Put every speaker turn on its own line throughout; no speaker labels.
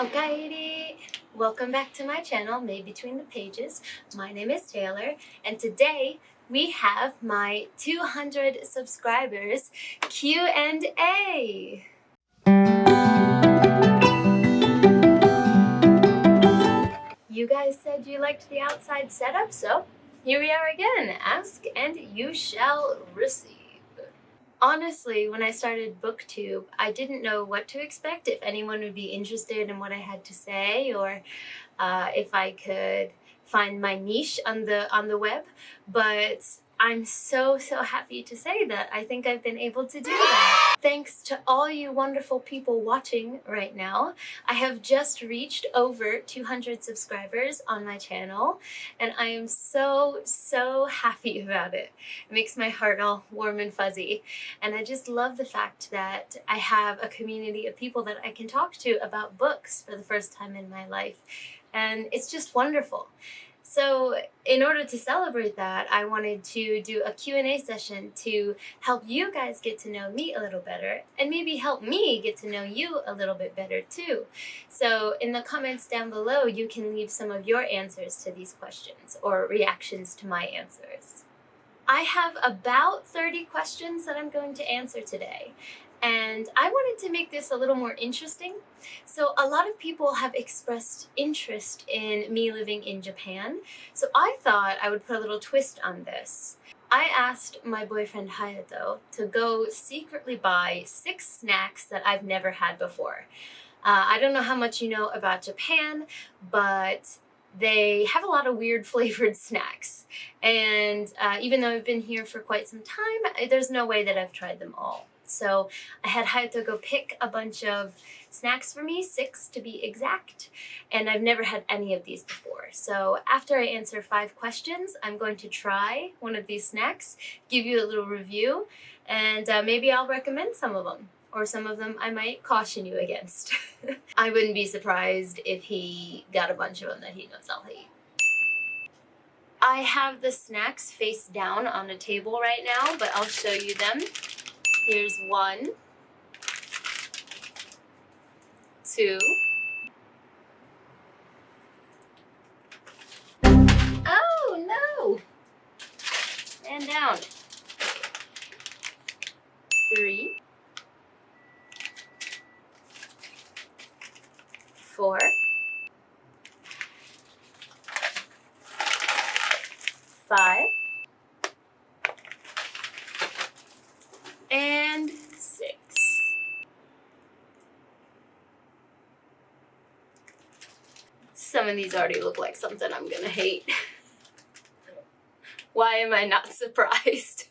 Alrighty, welcome back to my channel, Made Between the Pages. My name is Taylor, and today we have my 200 subscribers Q&A. You guys said you liked the outside setup, so here we are again. Ask and you shall receive. Honestly, when I started BookTube, I didn't know what to expect, if anyone would be interested in what I had to say, or if I could find my niche on the web, but I'm so happy to say that I think I've been able to do that. Thanks to all you wonderful people watching right now. I have just reached over 200 subscribers on my channel, and I am so happy about it. It makes my heart all warm and fuzzy, and I just love the fact that I have a community of people that I can talk to about books for the first time in my life, and it's just wonderful. So in order to celebrate that, I wanted to do a Q&A session to help you guys get to know me a little better, and maybe help me get to know you a little bit better too. So in the comments down below, you can leave some of your answers to these questions or reactions to my answers. I have about 30 questions that I'm going to answer today, and I wanted to make this a little more interesting. So a lot of people have expressed interest in me living in Japan, so I thought I would put a little twist on this. I asked my boyfriend Hayato to go secretly buy 6 snacks that I've never had before. I don't know how much you know about Japan, but they have a lot of weird flavored snacks, and even though I've been here for quite some time, there's no way that I've tried them all. So I had Hayato go pick a bunch of snacks for me, 6 to be exact, and I've never had any of these before. So after I answer 5 questions, I'm going to try one of these snacks, give you a little review, and maybe I'll recommend some of them, or some of them I might caution you against. I wouldn't be surprised if he got a bunch of them that he knows I'll hate. I have the snacks face down on a table right now, but I'll show you them. Here's 1, 2. Oh no! And down. 3, 4, 5, and 6. Some of these already look like something I'm gonna hate. Why am I not surprised?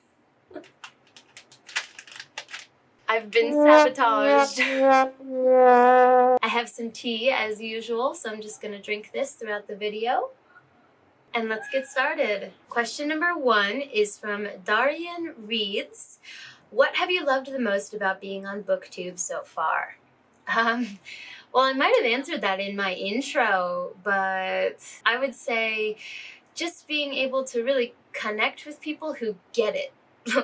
I've been sabotaged. I have some tea as usual, so I'm just gonna drink this throughout the video. And let's get started. Question number 1 is from Darian Reads. What have you loved the most about being on BookTube so far? Well, I might have answered that in my intro, but I would say just being able to really connect with people who get it.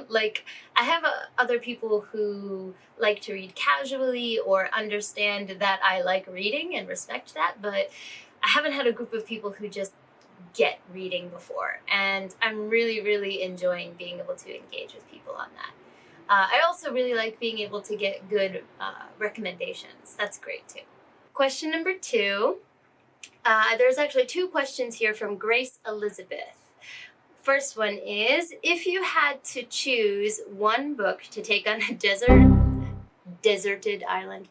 Like, I have other people who like to read casually or understand that I like reading and respect that, but I haven't had a group of people who just get reading before, and I'm really enjoying being able to engage with people on that. I also really like being able to get good recommendations. That's great too. Question number 2. There's actually 2 questions here from Grace Elizabeth. First one is, if you had to choose one book to take on a deserted island.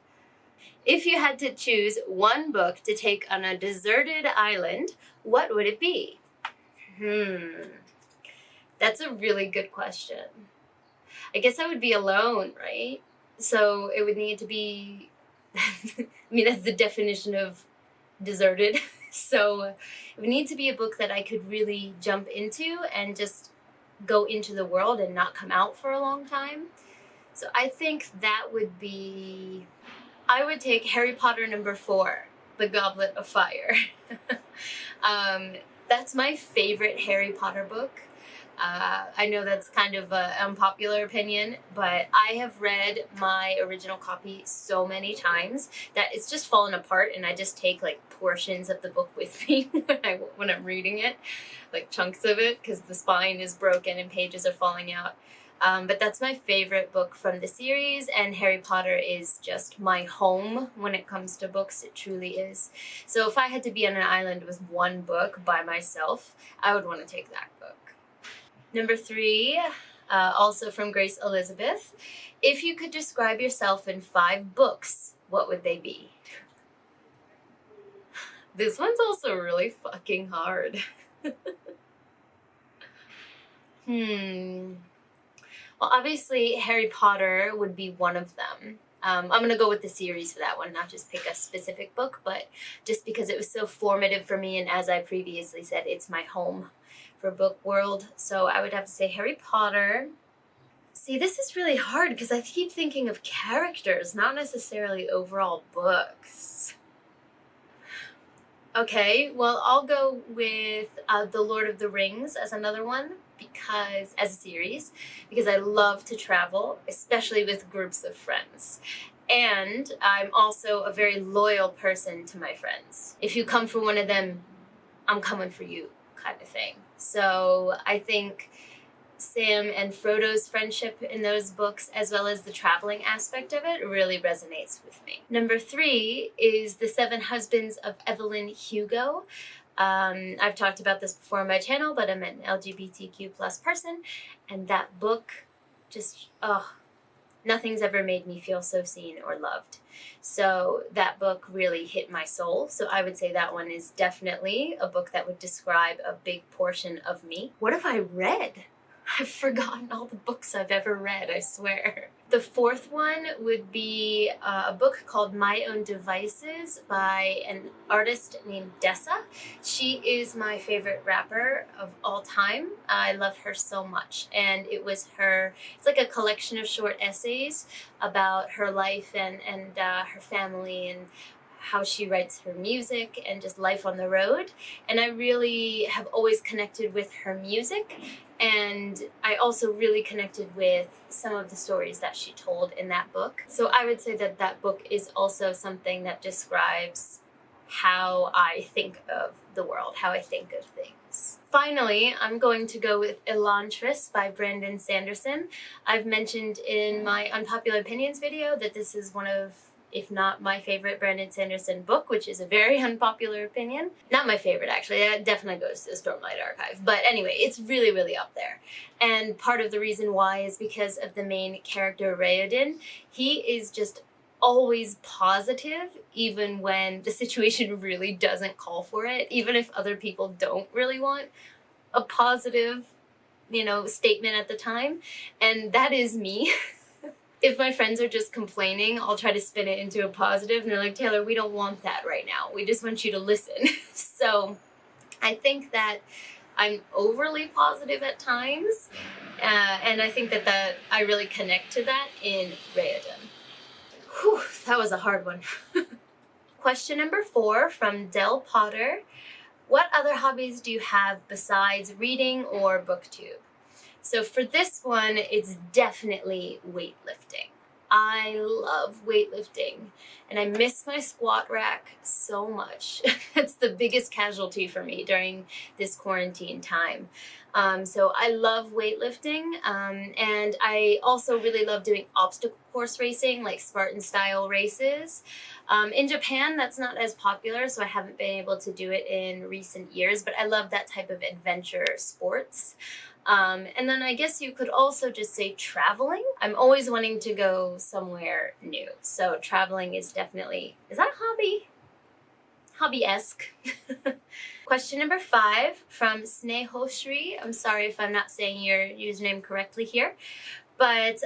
If you had to choose one book to take on a deserted island, what would it be? That's a really good question. I guess I would be alone, right? So it would need to be, I mean, that's the definition of deserted. So it would need to be a book that I could really jump into and just go into the world and not come out for a long time. So I think that would be, I would take Harry Potter number 4, The Goblet of Fire. That's my favorite Harry Potter book. I know that's kind of an unpopular opinion, but I have read my original copy so many times that it's just fallen apart, and I just take like portions of the book with me when I'm reading it, like chunks of it, because the spine is broken and pages are falling out. But that's my favorite book from the series, and Harry Potter is just my home when it comes to books. It truly is. So if I had to be on an island with one book by myself, I would want to take that book. Number 3, also from Grace Elizabeth. If you could describe yourself in 5 books, what would they be? This one's also really fucking hard. Well, obviously, Harry Potter would be one of them. I'm going to go with the series for that one, not just pick a specific book, but just because it was so formative for me, and as I previously said, it's my home for book world. So I would have to say Harry Potter. See, this is really hard because I keep thinking of characters, not necessarily overall books. Okay, well, I'll go with The Lord of the Rings as another one, because as a series, because I love to travel, especially with groups of friends. And I'm also a very loyal person to my friends. If you come for one of them, I'm coming for you, kind of thing. So I think Sam and Frodo's friendship in those books, as well as the traveling aspect of it, really resonates with me. Number 3 is The 7 Husbands of Evelyn Hugo. I've talked about this before on my channel, but I'm an LGBTQ plus person, and that book just, nothing's ever made me feel so seen or loved. So that book really hit my soul. So I would say that one is definitely a book that would describe a big portion of me. What have I read? I've forgotten all the books I've ever read, I swear. The 4th one would be a book called My Own Devices by an artist named Dessa. She is my favorite rapper of all time. I love her so much. And it was it's like a collection of short essays about her life and her family, and how she writes her music and just life on the road. And I really have always connected with her music, and I also really connected with some of the stories that she told in that book. So I would say that that book is also something that describes how I think of the world, how I think of things. Finally, I'm going to go with Elantris by Brandon Sanderson. I've mentioned in my Unpopular Opinions video that this is one of, if not my favorite Brandon Sanderson book, which is a very unpopular opinion. Not my favorite, actually. That definitely goes to the Stormlight Archive. But anyway, it's really, really up there. And part of the reason why is because of the main character, Raoden. He is just always positive, even when the situation really doesn't call for it, even if other people don't really want a positive, statement at the time. And that is me. If my friends are just complaining, I'll try to spin it into a positive, and they're like, Taylor, we don't want that right now. We just want you to listen. So I think that I'm overly positive at times, and I think that I really connect to that in Raoden. Whew, that was a hard one. Question number 4 from Del Potter. What other hobbies do you have besides reading or booktube? So for this one, it's definitely weightlifting. I love weightlifting, and I miss my squat rack so much. It's the biggest casualty for me during this quarantine time. So I love weightlifting, and I also really love doing obstacle course racing, like Spartan style races. In Japan, that's not as popular, so I haven't been able to do it in recent years, but I love that type of adventure sports. And then I guess you could also just say traveling. I'm always wanting to go somewhere new. So traveling is definitely, is that a hobby? Hobby-esque. Question number 5 from Snehoshri. I'm sorry if I'm not saying your username correctly here. But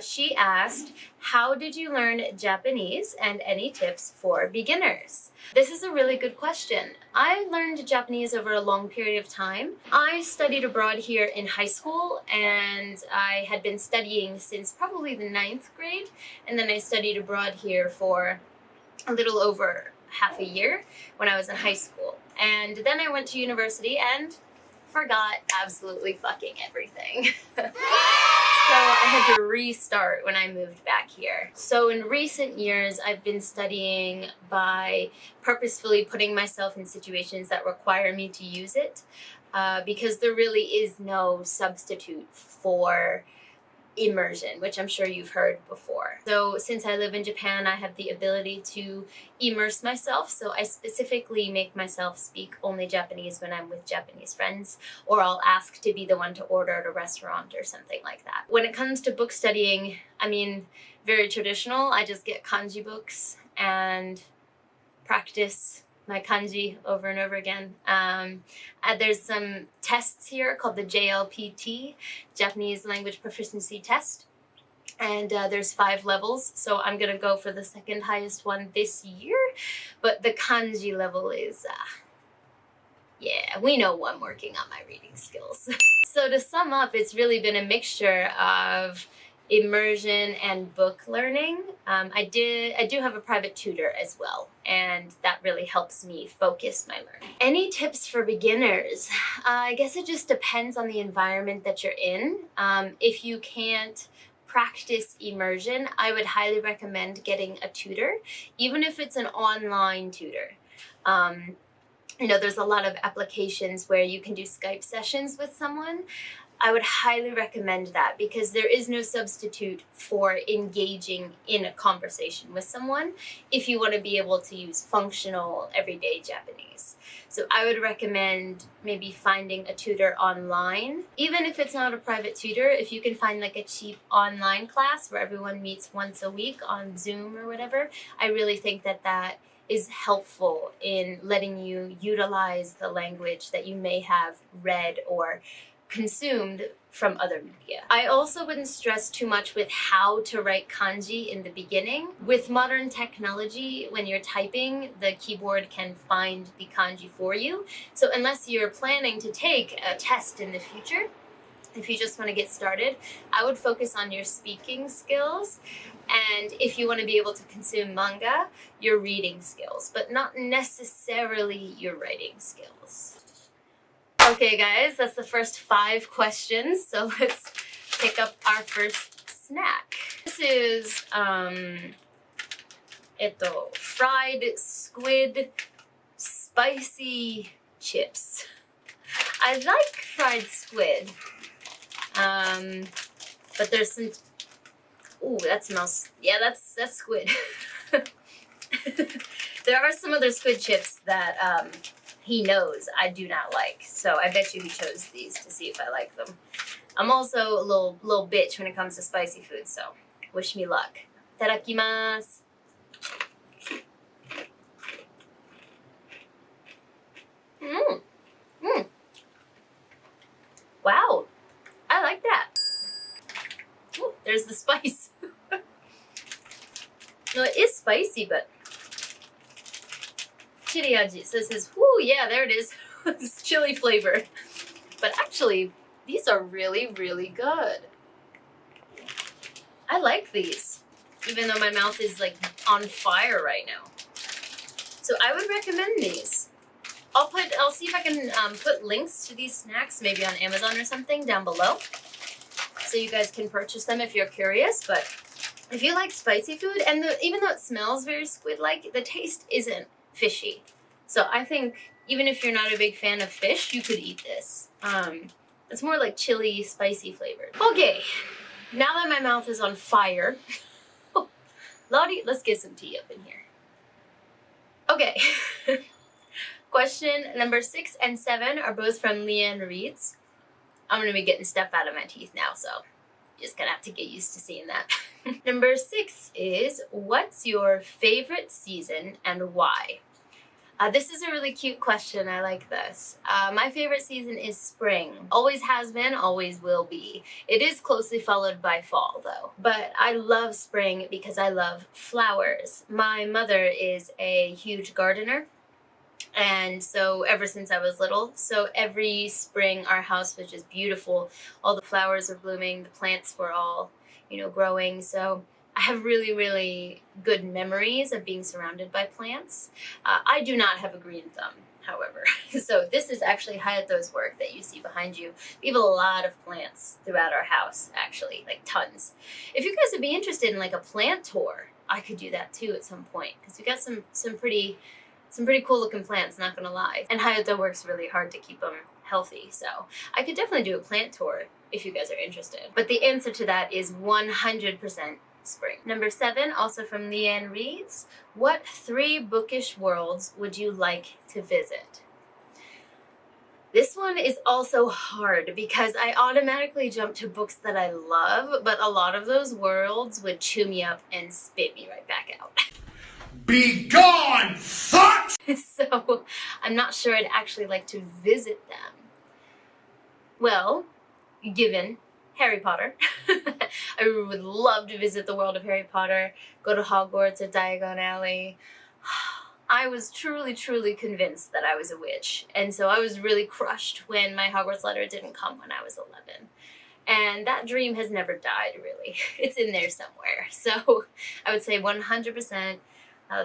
she asked, how did you learn Japanese, and any tips for beginners? This is a really good question. I learned Japanese over a long period of time. I studied abroad here in high school, and I had been studying since probably the 9th grade, and then I studied abroad here for a little over half a year when I was in high school. And then I went to university, and forgot absolutely fucking everything. So I had to restart when I moved back here. So in recent years, I've been studying by purposefully putting myself in situations that require me to use it, because there really is no substitute for immersion, which I'm sure you've heard before. So since I live in Japan, I have the ability to immerse myself. So I specifically make myself speak only Japanese when I'm with Japanese friends, or I'll ask to be the one to order at a restaurant or something like that. When it comes to book studying, I mean, very traditional. I just get kanji books and practice my kanji over and over again. There's some tests here called the JLPT, Japanese Language Proficiency Test. And there's 5 levels, so I'm gonna go for the second highest one this year. But the kanji level is, yeah, we know I'm working on my reading skills. So to sum up, it's really been a mixture of immersion and book learning. I do have a private tutor as well, and that really helps me focus my learning. Any tips for beginners? I guess it just depends on the environment that you're in. If you can't practice immersion, I would highly recommend getting a tutor, even if it's an online tutor. You know, there's a lot of applications where you can do Skype sessions with someone. I would highly recommend that because there is no substitute for engaging in a conversation with someone if you want to be able to use functional everyday Japanese. So I would recommend maybe finding a tutor online. Even if it's not a private tutor, if you can find like a cheap online class where everyone meets once a week on Zoom or whatever, I really think that that is helpful in letting you utilize the language that you may have read or consumed from other media. I also wouldn't stress too much with how to write kanji in the beginning. With modern technology, when you're typing, the keyboard can find the kanji for you. So unless you're planning to take a test in the future, if you just want to get started, I would focus on your speaking skills. And if you want to be able to consume manga, your reading skills, but not necessarily your writing skills. Okay guys, that's the first 5 questions, so let's pick up our first snack. This is, fried squid spicy chips. I like fried squid, but there's some, ooh, that smells, yeah, that's squid. There are some other squid chips that, he knows I do not like, so I bet you he chose these to see if I like them. I'm also a little bitch when it comes to spicy food, so wish me luck. Itadakimasu. Wow, I like that. Ooh, there's the spice. No, it is spicy, but chili aji. So it says, whoo, yeah, there it is. It's chili flavor. But actually, these are really, really good. I like these, even though my mouth is like on fire right now. So I would recommend these. I'll see if I can put links to these snacks, maybe on Amazon or something, down below, so you guys can purchase them if you're curious. But if you like spicy food, and even though it smells very squid-like, the taste isn't fishy. So I think even if you're not a big fan of fish, you could eat this. It's more like chili, spicy flavored. Okay, now that my mouth is on fire, Lottie, let's get some tea up in here. Okay, question number 6 and 7 are both from Leanne Reads. I'm gonna be getting stuff out of my teeth now, so just gonna have to get used to seeing that. Number 6 is, what's your favorite season and why? This is a really cute question. I like this. My favorite season is spring. Always has been, always will be. It is closely followed by fall though. But I love spring because I love flowers. My mother is a huge gardener. And so ever since I was little, so every spring our house was just beautiful. All the flowers were blooming, the plants were all, growing. So I have really, really good memories of being surrounded by plants. I do not have a green thumb, however. So this is actually Hayato's work that you see behind you. We have a lot of plants throughout our house, actually, like tons. If you guys would be interested in like a plant tour, I could do that too at some point, because we got some pretty cool looking plants, not gonna lie. And Hayato works really hard to keep them healthy, so I could definitely do a plant tour if you guys are interested. But the answer to that is 100% spring. Number 7, also from Leanne Reads, what 3 bookish worlds would you like to visit? This one is also hard because I automatically jump to books that I love, but a lot of those worlds would chew me up and spit me right back out.
Be gone, fuck!
So I'm not sure I'd actually like to visit them. Well, given Harry Potter, I would love to visit the world of Harry Potter, go to Hogwarts or Diagon Alley. I was truly, truly convinced that I was a witch, and so I was really crushed when my Hogwarts letter didn't come when I was 11. And that dream has never died, really. It's in there somewhere. So I would say 100%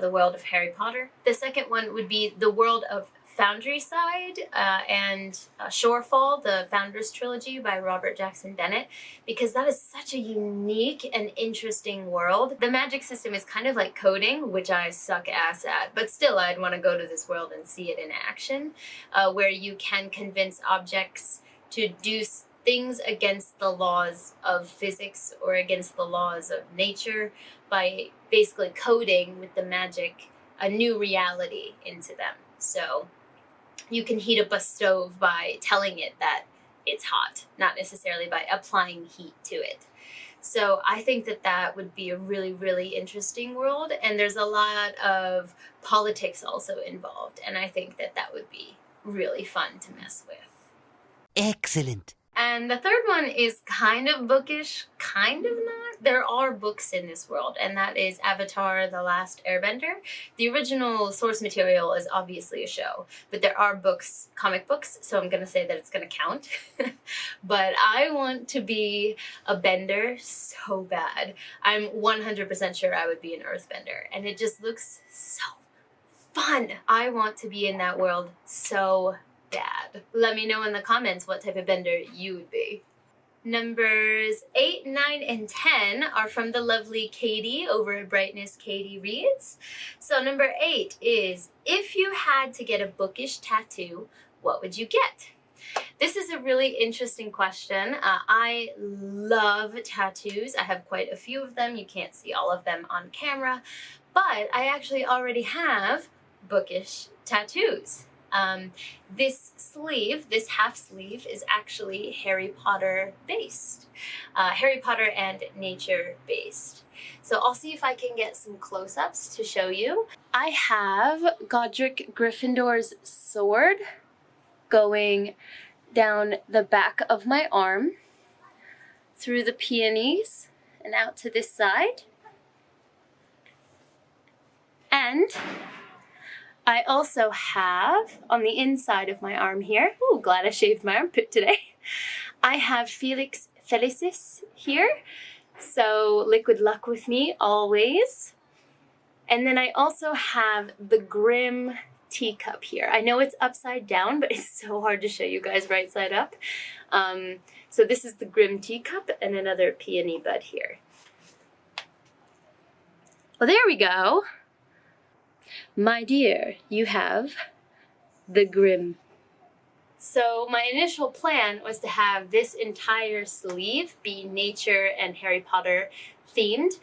the world of Harry Potter. The second one would be the world of Foundryside and Shorefall, the Founders Trilogy by Robert Jackson Bennett, because that is such a unique and interesting world. The magic system is kind of like coding, which I suck ass at, but still I'd want to go to this world and see it in action, where you can convince objects to do things against the laws of physics or against the laws of nature by basically coding with the magic a new reality into them. So you can heat up a stove by telling it that it's hot, not necessarily by applying heat to it. So I think that that would be a really, really interesting world, and there's a lot of politics also involved, and I think that that would be really fun to mess with.
Excellent.
And the third one is kind of bookish, kind of not. There are books in this world, and that is Avatar: The Last Airbender. The original source material is obviously a show, but there are books, comic books, so I'm going to say that it's going to count. But I want to be a bender so bad. I'm 100% sure I would be an earthbender, and it just looks so fun. I want to be in that world so bad. Let me know in the comments what type of bender you would be. Numbers 8, 9, and 10 are from the lovely Katie over at Brightness Katie Reads. So number 8 is, if you had to get a bookish tattoo, what would you get? This is a really interesting question. I love tattoos. I have quite a few of them. You can't see all of them on camera, but I actually already have bookish tattoos. This sleeve, this half sleeve, is actually Harry Potter based. Harry Potter and nature based. So I'll see if I can get some close-ups to show you. I have Godric Gryffindor's sword going down the back of my arm, through the peonies, and out to this side. And I also have, on the inside of my arm here, ooh, glad I shaved my armpit today, I have Felix Felicis here, so liquid luck with me always. And then I also have the Grim teacup here. I know it's upside down, but it's so hard to show you guys right side up. So this is the Grim teacup and another peony bud here. Well, there we go. My dear, you have the Grim. So my initial plan was to have this entire sleeve be nature and Harry Potter themed,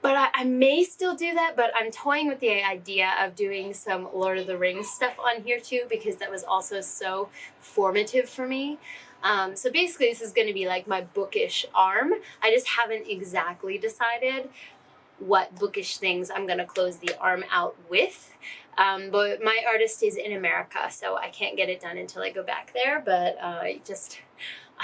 but I may still do that, but I'm toying with the idea of doing some Lord of the Rings stuff on here too, because that was also so formative for me. So basically this is going to be like my bookish arm. I just haven't exactly decided what bookish things I'm going to close the arm out with. But my artist is in America, so I can't get it done until I go back there, but I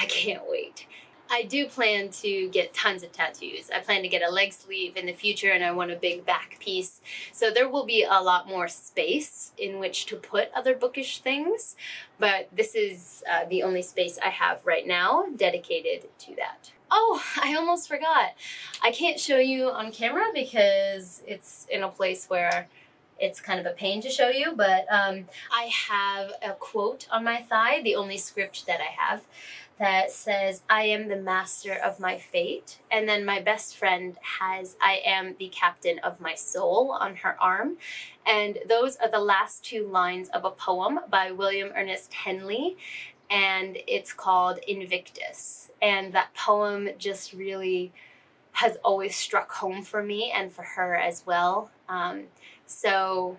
can't wait. I do plan to get tons of tattoos. I plan to get a leg sleeve in the future, and I want a big back piece. So there will be a lot more space in which to put other bookish things, but this is the only space I have right now dedicated to that. Oh, I almost forgot. I can't show you on camera because it's in a place where it's kind of a pain to show you, but I have a quote on my thigh, the only script that I have, that says, "I am the master of my fate." And then my best friend has, "I am the captain of my soul" on her arm. And those are the last two lines of a poem by William Ernest Henley, and it's called Invictus. And that poem just really has always struck home for me and for her as well. So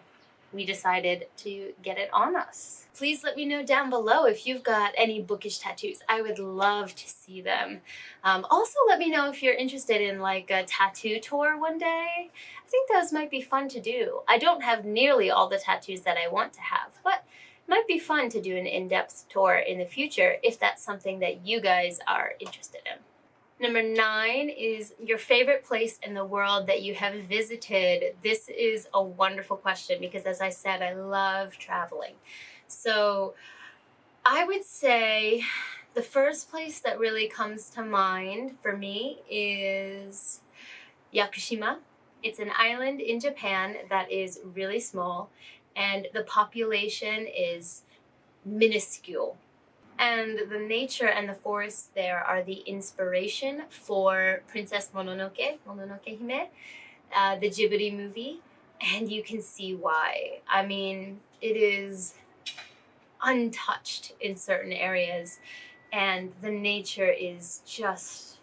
we decided to get it on us. Please let me know down below if you've got any bookish tattoos. I would love to see them. Also, let me know if you're interested in like a tattoo tour one day. I think those might be fun to do. I don't have nearly all the tattoos that I want to have, but it might be fun to do an in-depth tour in the future if that's something that you guys are interested in. Number 9 is your favorite place in the world that you have visited. This is a wonderful question because, as I said, I love traveling. So I would say the first place that really comes to mind for me is Yakushima. It's an island in Japan that is really small, and the population is minuscule. And the nature and the forests there are the inspiration for Princess Mononoke Hime, the Ghibli movie, and you can see why. I mean, it is untouched in certain areas, and the nature is just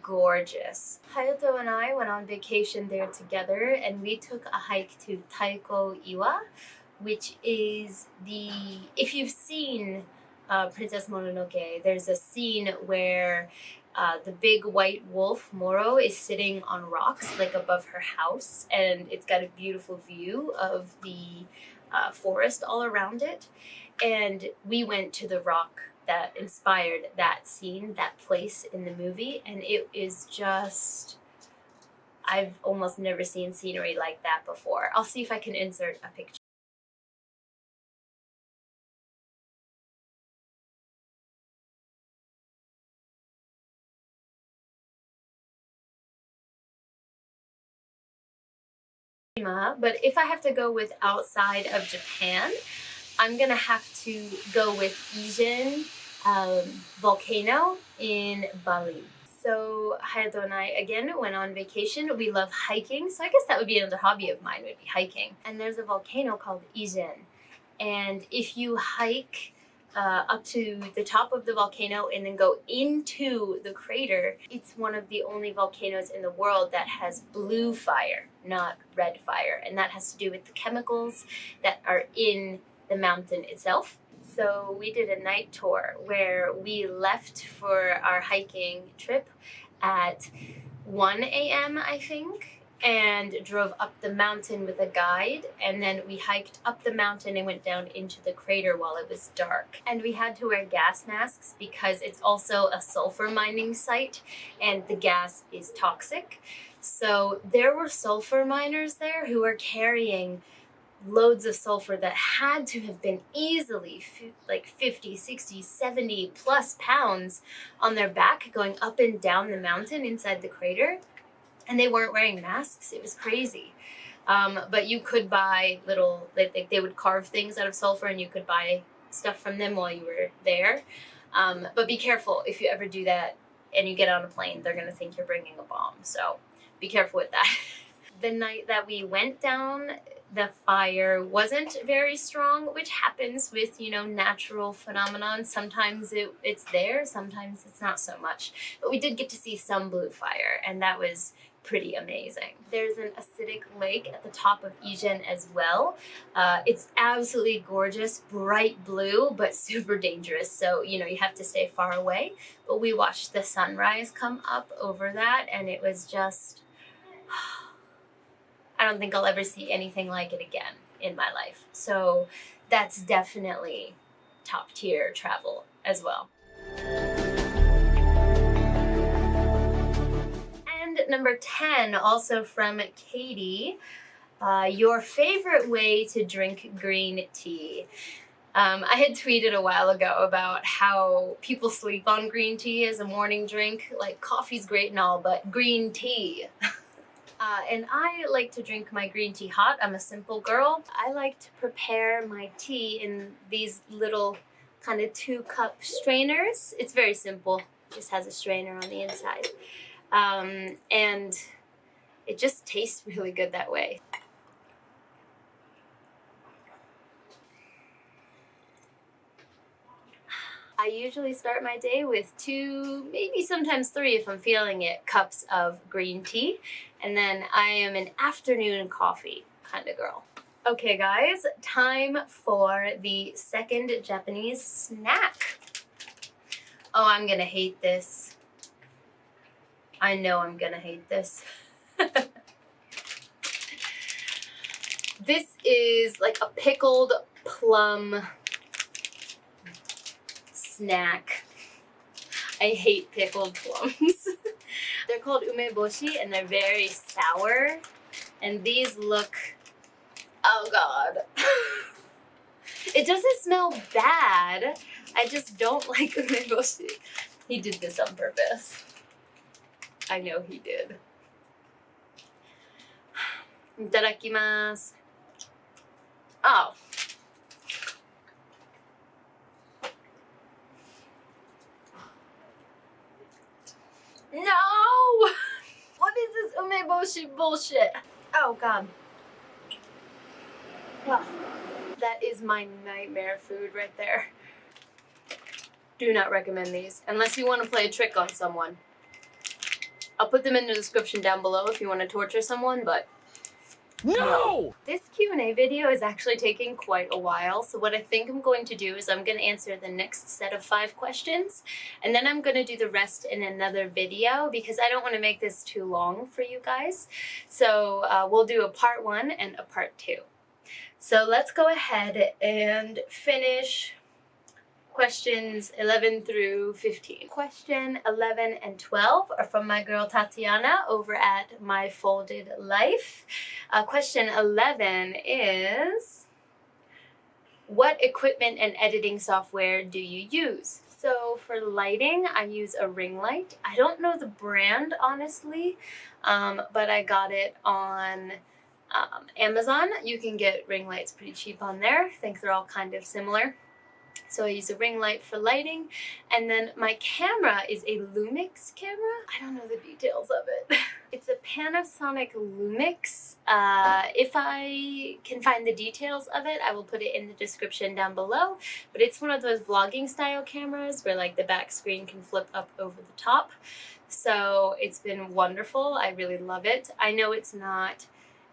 gorgeous. Hayato and I went on vacation there together, and we took a hike to Taiko Iwa, which is if you've seen Princess Mononoke, there's a scene where the big white wolf Moro is sitting on rocks like above her house, and it's got a beautiful view of the forest all around it. And we went to the rock that inspired that scene, that place in the movie, and it is just, I've almost never seen scenery like that before. I'll see if I can insert a picture. But if I have to go with outside of Japan, I'm gonna have to go with Ijen volcano in Bali. So Hayato and I again went on vacation. We love hiking, so I guess that would be another hobby of mine, would be hiking. And there's a volcano called Ijen, and if you hike up to the top of the volcano and then go into the crater, it's one of the only volcanoes in the world that has blue fire, not red fire. And that has to do with the chemicals that are in the mountain itself. So we did a night tour where we left for our hiking trip at 1 a.m., I think, and drove up the mountain with a guide, and then we hiked up the mountain and went down into the crater while it was dark. And we had to wear gas masks because it's also a sulfur mining site and the gas is toxic. So there were sulfur miners there who were carrying loads of sulfur that had to have been easily like 50, 60, 70 plus pounds on their back going up and down the mountain inside the crater. And they weren't wearing masks. It was crazy. But you could buy little, they would carve things out of sulfur and you could buy stuff from them while you were there. But be careful if you ever do that and you get on a plane, they're gonna think you're bringing a bomb. So be careful with that. The night that we went down, the fire wasn't very strong, which happens with, natural phenomenon. Sometimes it's there, sometimes it's not so much. But we did get to see some blue fire, and that was pretty amazing. There's an acidic lake at the top of Ijen as well. It's absolutely gorgeous, bright blue, but super dangerous. So, you have to stay far away. But we watched the sunrise come up over that, and it was just, I don't think I'll ever see anything like it again in my life. So that's definitely top tier travel as well. number 10, also from Katie. Your favorite way to drink green tea. I had tweeted a while ago about how people sleep on green tea as a morning drink. Like, coffee's great and all, but green tea. And I like to drink my green tea hot. I'm a simple girl. I like to prepare my tea in these little kind of 2-cup strainers. It's very simple. It just has a strainer on the inside. And it just tastes really good that way. I usually start my day with 2, maybe sometimes 3 if I'm feeling it, cups of green tea. And then I am an afternoon coffee kind of girl. Okay guys, time for the second Japanese snack. Oh, I'm gonna hate this. I know I'm gonna hate this. This is like a pickled plum snack. I hate pickled plums. They're called umeboshi and they're very sour. And these look, oh god. It doesn't smell bad. I just don't like umeboshi. He did this on purpose. I know he did. Itadakimasu. Oh. No! What is this umeboshi bullshit? Oh god. Well, that is my nightmare food right there. Do not recommend these unless you want to play a trick on someone. I'll put them in the description down below if you want to torture someone, but no! This Q&A video is actually taking quite a while, so what I think I'm going to do is I'm going to answer the next set of 5 questions, and then I'm going to do the rest in another video because I don't want to make this too long for you guys. So we'll do a part 1 and a part 2. So let's go ahead and finish questions 11 through 15. Question 11 and 12 are from my girl Tatiana over at My Folded Life. Question 11 is, what equipment and editing software do you use? So for lighting, I use a ring light. I don't know the brand, honestly, but I got it on Amazon. You can get ring lights pretty cheap on there. I think they're all kind of similar. So I use a ring light for lighting, and then my camera is a Lumix camera. I don't know the details of it. It's a Panasonic Lumix. If I can find the details of it, I will put it in the description down below. But it's one of those vlogging style cameras where like the back screen can flip up over the top. So it's been wonderful. I really love it. I know it's not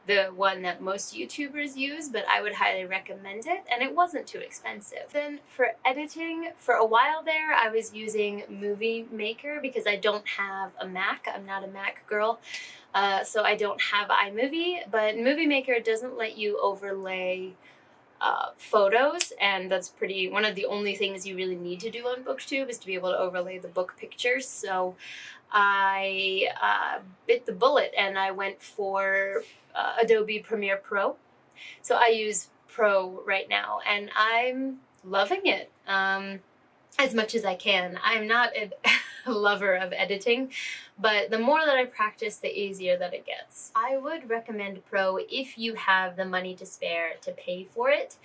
the one that most YouTubers use, but I would highly recommend it, and it wasn't too expensive. Then for editing, for a while there, I was using Movie Maker because I don't have a Mac. I'm not a Mac girl, so I don't have iMovie, but Movie Maker doesn't let you overlay photos, and that's one of the only things you really need to do on BookTube is to be able to overlay the book pictures. So I bit the bullet and I went for Adobe Premiere Pro. So I use Pro right now and I'm loving it as much as I can. I'm not a lover of editing, but the more that I practice, the easier that it gets. I would recommend Pro if you have the money to spare to pay for it,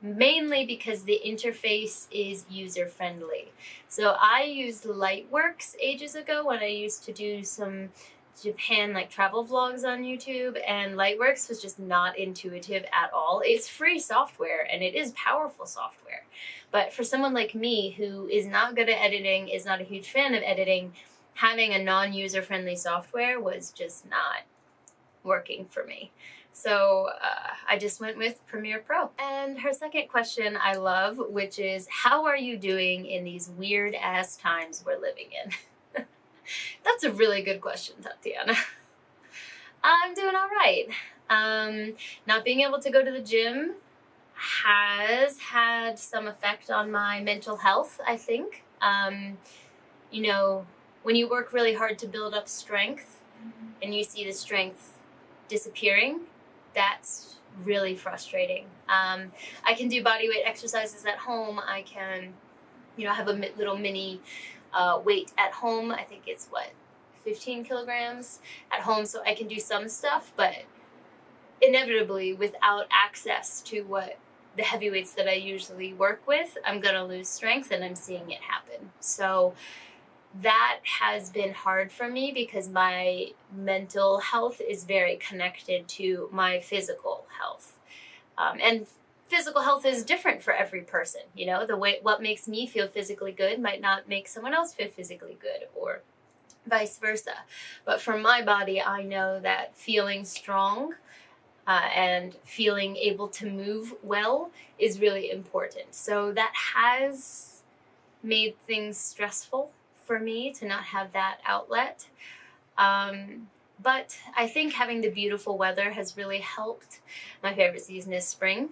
mainly because the interface is user-friendly. So I used Lightworks ages ago when I used to do some Japan like travel vlogs on YouTube, and Lightworks was just not intuitive at all. It's free software and it is powerful software, but for someone like me who is not good at editing, is not a huge fan of editing, having a non-user friendly software was just not working for me. So I just went with Premiere Pro. And her second question I love, which is, how are you doing in these weird ass times we're living in? That's a really good question, Tatiana. I'm doing all right. Not being able to go to the gym has had some effect on my mental health, I think. You know, when you work really hard to build up strength, and you see the strength disappearing, that's really frustrating. I can do body weight exercises at home. I can, have a little mini weight at home. I think it's 15 kilograms at home, so I can do some stuff, but inevitably, without access to what the heavy weights that I usually work with, I'm gonna lose strength, and I'm seeing it happen. So that has been hard for me because my mental health is very connected to my physical health. And physical health is different for every person. What makes me feel physically good might not make someone else feel physically good, or vice versa. But for my body, I know that feeling strong and feeling able to move well is really important. So that has made things stressful for me to not have that outlet. But I think having the beautiful weather has really helped. My favorite season is spring.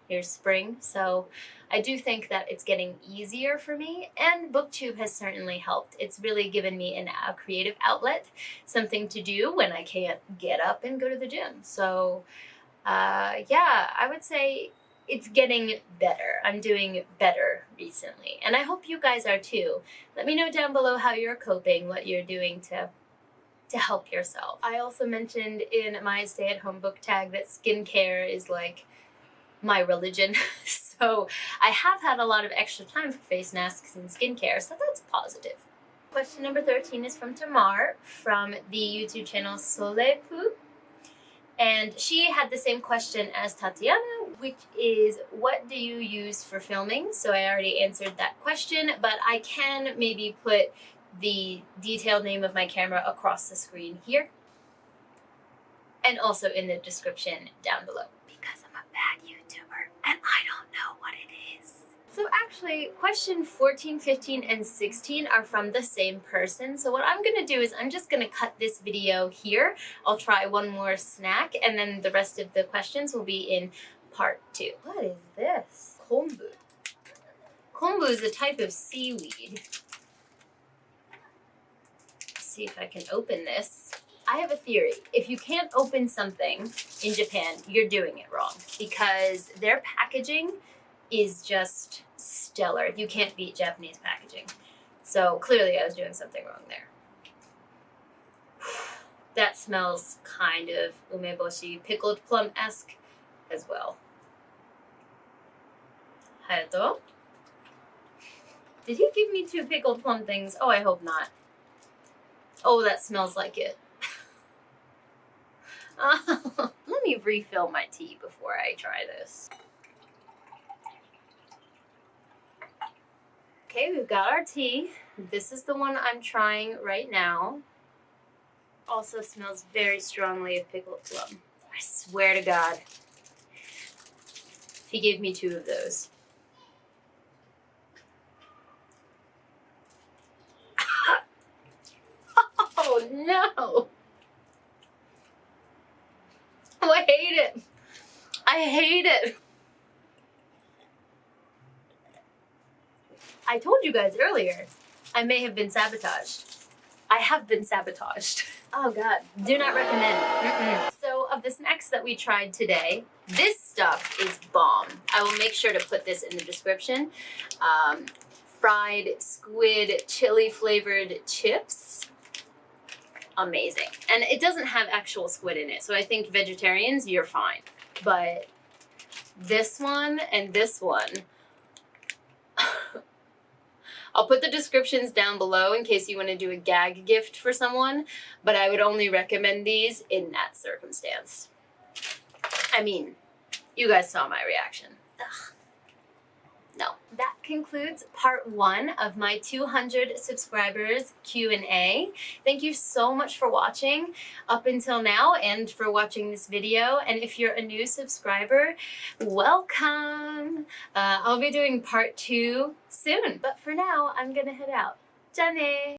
Here's spring. So I do think that it's getting easier for me, and BookTube has certainly helped. It's really given me a creative outlet, something to do when I can't get up and go to the gym. So I would say it's getting better. I'm doing better recently, and I hope you guys are too. Let me know down below how you're coping, what you're doing to help yourself. I also mentioned in my stay-at-home book tag that skincare is like my religion. So I have had a lot of extra time for face masks and skincare, so that's positive. Question number 13 is from Tamar from the YouTube channel Solepu. And she had the same question as Tatiana, which is, what do you use for filming? So I already answered that question, but I can maybe put the detailed name of my camera across the screen here, and also in the description down below. Because I'm a bad YouTuber and I don't know what it is. So actually, question 14, 15, and 16 are from the same person. So what I'm gonna do is I'm just gonna cut this video here. I'll try one more snack, and then the rest of the questions will be in part 2. What is this? Kombu. Kombu is a type of seaweed. Let's see if I can open this. I have a theory. If you can't open something in Japan, you're doing it wrong, because their packaging is just stellar. You can't beat Japanese packaging. So clearly I was doing something wrong there. That smells kind of umeboshi, pickled plum-esque as well. Hayato? Did he give me 2 pickled plum things? Oh, I hope not. Oh, that smells like it. Let me refill my tea before I try this. Okay, we've got our tea. This is the one I'm trying right now. Also smells very strongly of pickled plum. I swear to God. He gave me 2 of those. Oh no! Oh, I hate it. I hate it. I told you guys earlier, I may have been sabotaged. I have been sabotaged. Oh God, do not recommend. So of the snacks that we tried today, this stuff is bomb. I will make sure to put this in the description. Fried squid chili flavored chips. Amazing. And it doesn't have actual squid in it, so I think vegetarians, you're fine. But this one and this one, I'll put the descriptions down below in case you want to do a gag gift for someone, but I would only recommend these in that circumstance. I mean, you guys saw my reaction. Ugh. No. That concludes part 1 of my 200 subscribers Q&A. Thank you so much for watching up until now and for watching this video. And if you're a new subscriber, welcome. I'll be doing part 2 soon. But for now, I'm gonna head out. じゃあね.